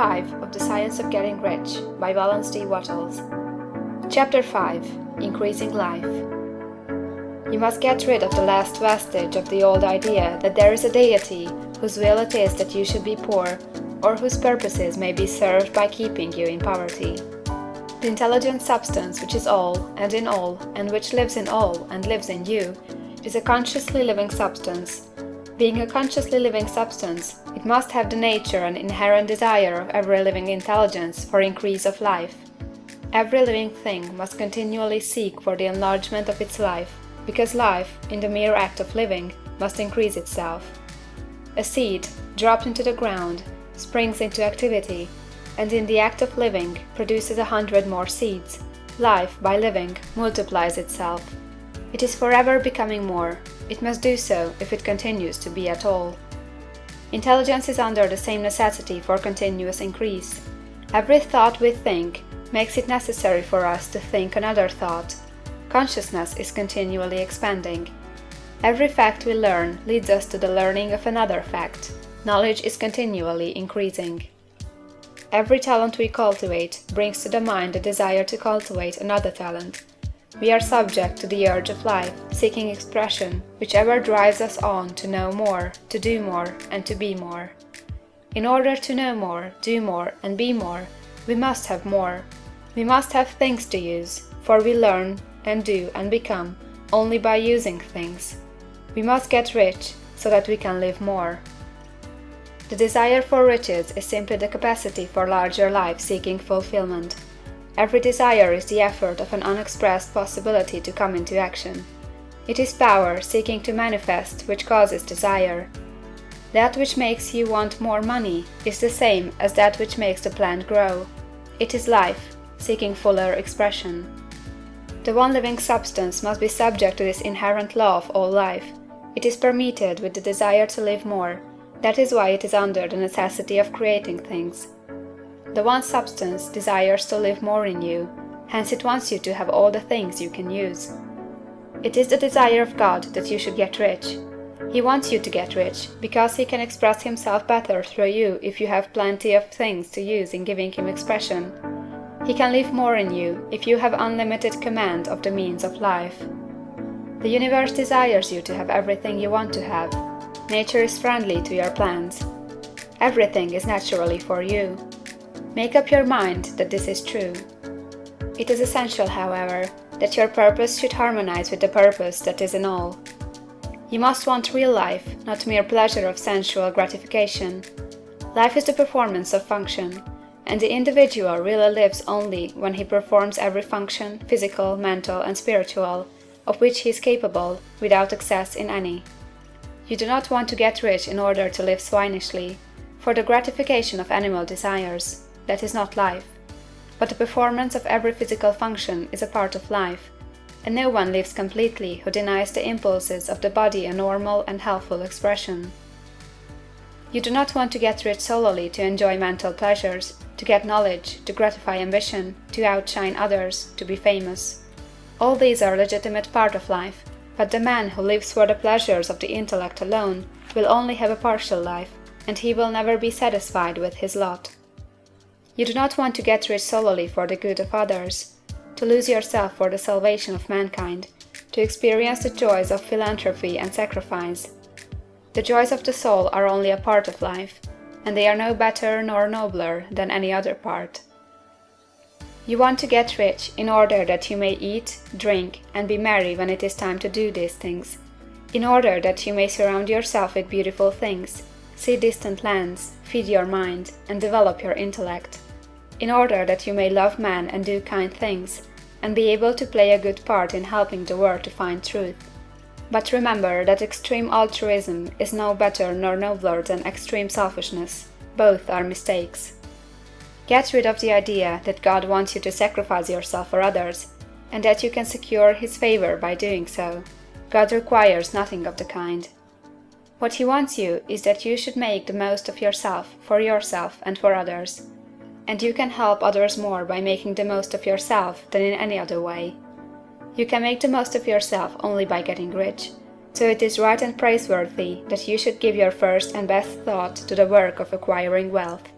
5 of The Science of Getting Rich by Wallace D. Wattles. Chapter 5 Increasing Life. You must get rid of the last vestige of the old idea that there is a deity whose will it is that you should be poor, or whose purposes may be served by keeping you in poverty. The intelligent substance which is all, and in all, and which lives in all, and lives in you, is a consciously living substance. Being a consciously living substance, it must have the nature and inherent desire of every living intelligence for increase of life. Every living thing must continually seek for the enlargement of its life, because life, in the mere act of living, must increase itself. A seed, dropped into the ground, springs into activity, and in the act of living produces 100 more seeds. Life, by living, multiplies itself. It is forever becoming more. It must do so if it continues to be at all. Intelligence is under the same necessity for continuous increase. Every thought we think makes it necessary for us to think another thought. Consciousness is continually expanding. Every fact we learn leads us to the learning of another fact. Knowledge is continually increasing. Every talent we cultivate brings to the mind the desire to cultivate another talent. We are subject to the urge of life, seeking expression, which ever drives us on to know more, to do more, and to be more. In order to know more, do more, and be more, we must have more. We must have things to use, for we learn, and do, and become only by using things. We must get rich, so that we can live more. The desire for riches is simply the capacity for larger life seeking fulfillment. Every desire is the effort of an unexpressed possibility to come into action. It is power seeking to manifest which causes desire. That which makes you want more money is the same as that which makes the plant grow. It is life, seeking fuller expression. The one living substance must be subject to this inherent law of all life. It is permeated with the desire to live more. That is why it is under the necessity of creating things. The one substance desires to live more in you, hence it wants you to have all the things you can use. It is the desire of God that you should get rich. He wants you to get rich, because He can express Himself better through you if you have plenty of things to use in giving Him expression. He can live more in you if you have unlimited command of the means of life. The universe desires you to have everything you want to have. Nature is friendly to your plans. Everything is naturally for you. Make up your mind that this is true. It is essential, however, that your purpose should harmonize with the purpose that is in all. You must want real life, not mere pleasure of sensual gratification. Life is the performance of function, and the individual really lives only when he performs every function, physical, mental, and spiritual, of which he is capable, without excess in any. You do not want to get rich in order to live swinishly, for the gratification of animal desires. That is not life. But the performance of every physical function is a part of life, and no one lives completely who denies the impulses of the body a normal and healthful expression. You do not want to get rich solely to enjoy mental pleasures, to get knowledge, to gratify ambition, to outshine others, to be famous. All these are a legitimate part of life, but the man who lives for the pleasures of the intellect alone will only have a partial life, and he will never be satisfied with his lot. You do not want to get rich solely for the good of others, to lose yourself for the salvation of mankind, to experience the joys of philanthropy and sacrifice. The joys of the soul are only a part of life, and they are no better nor nobler than any other part. You want to get rich in order that you may eat, drink, and be merry when it is time to do these things, in order that you may surround yourself with beautiful things, see distant lands, feed your mind, and develop your intellect, in order that you may love man and do kind things, and be able to play a good part in helping the world to find truth. But remember that extreme altruism is no better nor nobler than extreme selfishness. Both are mistakes. Get rid of the idea that God wants you to sacrifice yourself for others, and that you can secure His favor by doing so. God requires nothing of the kind. What He wants you is that you should make the most of yourself, and for others. And you can help others more by making the most of yourself than in any other way. You can make the most of yourself only by getting rich, so it is right and praiseworthy that you should give your first and best thought to the work of acquiring wealth.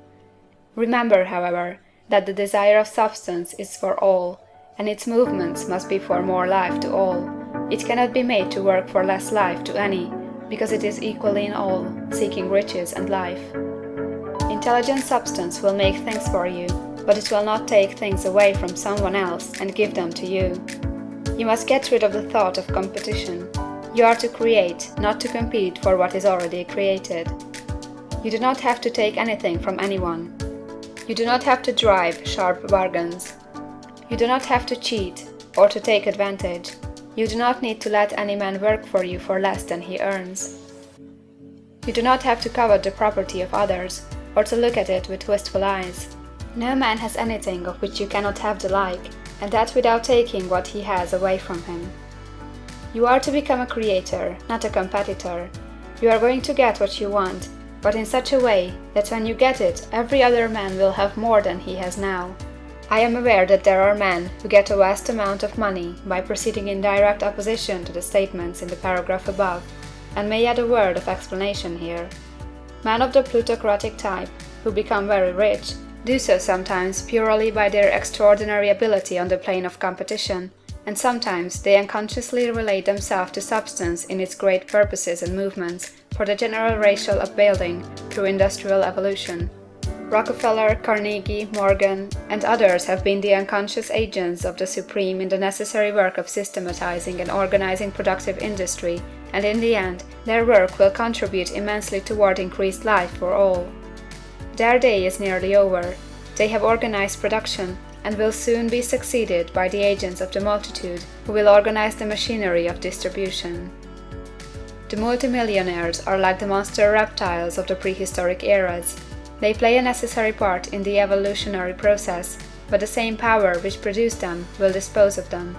Remember, however, that the desire of substance is for all, and its movements must be for more life to all. It cannot be made to work for less life to any, because it is equally in all, seeking riches and life. Intelligent substance will make things for you, but it will not take things away from someone else and give them to you. You must get rid of the thought of competition. You are to create, not to compete for what is already created. You do not have to take anything from anyone. You do not have to drive sharp bargains. You do not have to cheat or to take advantage. You do not need to let any man work for you for less than he earns. You do not have to covet the property of others or to look at it with wistful eyes. No man has anything of which you cannot have the like, and that without taking what he has away from him. You are to become a creator, not a competitor. You are going to get what you want, but in such a way that when you get it, every other man will have more than he has now. I am aware that there are men who get a vast amount of money by proceeding in direct opposition to the statements in the paragraph above, and may add a word of explanation here. Men of the plutocratic type, who become very rich, do so sometimes purely by their extraordinary ability on the plane of competition, and sometimes they unconsciously relate themselves to substance in its great purposes and movements for the general racial upbuilding through industrial evolution. Rockefeller, Carnegie, Morgan, and others have been the unconscious agents of the supreme in the necessary work of systematizing and organizing productive industry, and in the end, their work will contribute immensely toward increased life for all. Their day is nearly over. They have organized production, and will soon be succeeded by the agents of the multitude, who will organize the machinery of distribution. The multimillionaires are like the monster reptiles of the prehistoric eras. They play a necessary part in the evolutionary process, but the same power which produced them will dispose of them.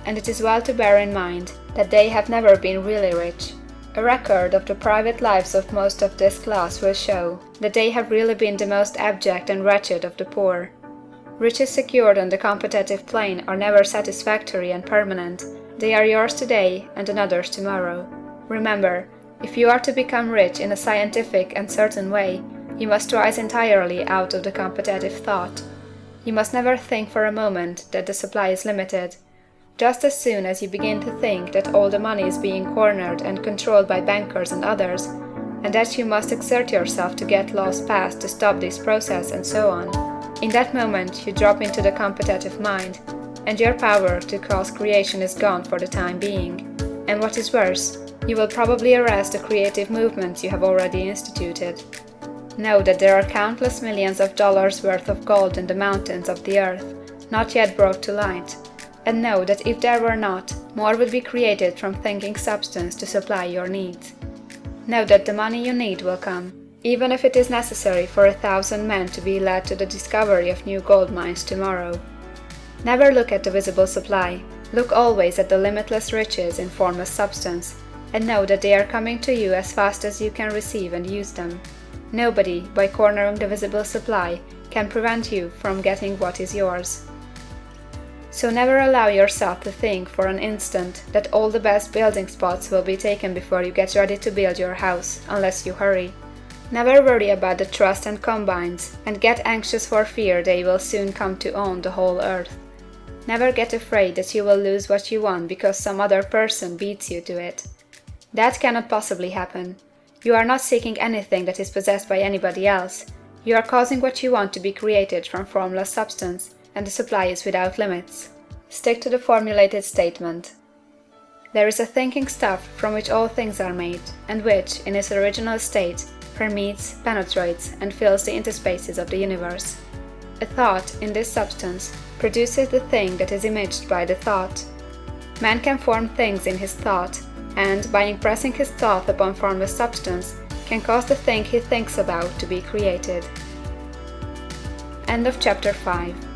And it is well to bear in mind that they have never been really rich. A record of the private lives of most of this class will show that they have really been the most abject and wretched of the poor. Riches secured on the competitive plane are never satisfactory and permanent. They are yours today and another's tomorrow. Remember, if you are to become rich in a scientific and certain way, you must rise entirely out of the competitive thought. You must never think for a moment that the supply is limited. Just as soon as you begin to think that all the money is being cornered and controlled by bankers and others, and that you must exert yourself to get laws passed to stop this process and so on, in that moment you drop into the competitive mind, and your power to cause creation is gone for the time being. And what is worse, you will probably arrest the creative movements you have already instituted. Know that there are countless millions of dollars worth of gold in the mountains of the earth, not yet brought to light. And know that if there were not, more would be created from thinking substance to supply your needs. Know that the money you need will come, even if it is necessary for 1,000 men to be led to the discovery of new gold mines tomorrow. Never look at the visible supply. Look always at the limitless riches in formless substance, and know that they are coming to you as fast as you can receive and use them. Nobody, by cornering the visible supply, can prevent you from getting what is yours. So never allow yourself to think for an instant that all the best building spots will be taken before you get ready to build your house, unless you hurry. Never worry about the trusts and combines, and get anxious for fear they will soon come to own the whole earth. Never get afraid that you will lose what you want because some other person beats you to it. That cannot possibly happen. You are not seeking anything that is possessed by anybody else. You are causing what you want to be created from formless substance, and the supply is without limits. Stick to the formulated statement. There is a thinking stuff from which all things are made, and which, in its original state, permeates, penetrates, and fills the interspaces of the universe. A thought, in this substance, produces the thing that is imaged by the thought. Man can form things in his thought, and, by impressing his thought upon formless substance, can cause the thing he thinks about to be created. End of chapter 5.